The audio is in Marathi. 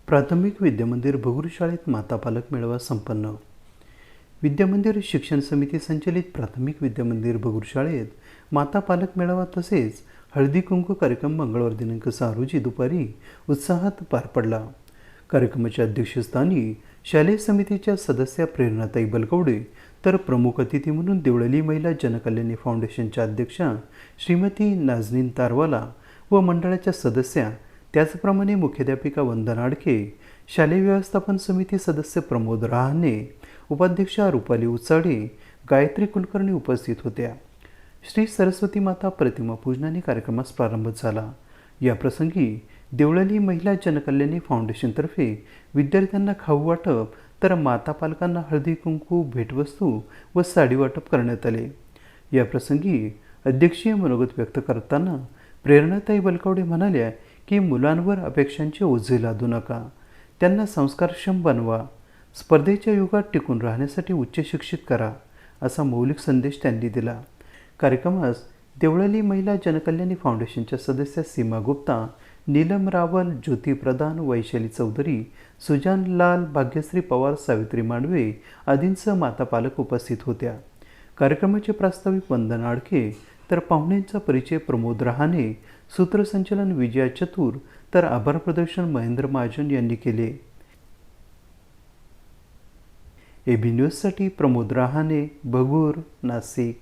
प्राथमिक विद्यामंदिर भगूर शाळेत माता पालक मेळावा संपन्न. विद्यामंदिर शिक्षण समिती संचलित प्राथमिक विद्यामंदिर भगूर शाळेत माता पालक मेळावा तसेच हळदी कुंकू कार्यक्रम मंगळवार दिनांक 6 रोजी दुपारी उत्साहात पार पडला. कार्यक्रमाच्या अध्यक्षस्थानी शालेय समितीच्या सदस्या प्रेरणाताई बलकवडे तर प्रमुख अतिथी म्हणून देवळाली महिला जनकल्याणी फाउंडेशनच्या अध्यक्षा श्रीमती नाजनीन तारवाला व मंडळाच्या सदस्या, त्याचप्रमाणे मुख्याध्यापिका वंदना आडके, शालेय व्यवस्थापन समिती सदस्य प्रमोद रहाणे, उपाध्यक्षा रुपाली उचाडे, गायत्री कुलकर्णी उपस्थित होत्या. श्री सरस्वती माता प्रतिमा पूजनाने कार्यक्रमास प्रारंभ झाला. याप्रसंगी देवळाली महिला जनकल्याणी फाउंडेशनतर्फे विद्यार्थ्यांना खाऊ वाटप तर माता पालकांना हळदी कुंकू, भेटवस्तू व साडी वाटप करण्यात आले. याप्रसंगी अध्यक्षीय मनोगत व्यक्त करताना प्रेरणाताई बलकवडे म्हणाल्या की मुलांवर अपेक्षांचे ओझे लादू नका, त्यांना संस्कारक्षम बनवा, स्पर्धेच्या युगात टिकून राहण्यासाठी उच्च शिक्षित करा, असा मौलिक संदेश त्यांनी दिला. कार्यक्रमास देवळाली महिला जनकल्याणी फाउंडेशनच्या सदस्या सीमा गुप्ता, नीलम रावल, ज्योती प्रधान, वैशाली चौधरी, सुजान लाल, भाग्यश्री पवार, सावित्री मांडवे आदींसह माता पालक उपस्थित होत्या. कार्यक्रमाचे प्रास्ताविक वंदना आडके तर पाहुण्यांचा परिचय प्रमोद रहाणे, सूत्रसंचलन विजया चतुर तर आभार प्रदर्शन महेंद्र महाजन यांनी केले. AB न्यूजसाठी प्रमोद रहाणे, भगूर, नाशिक.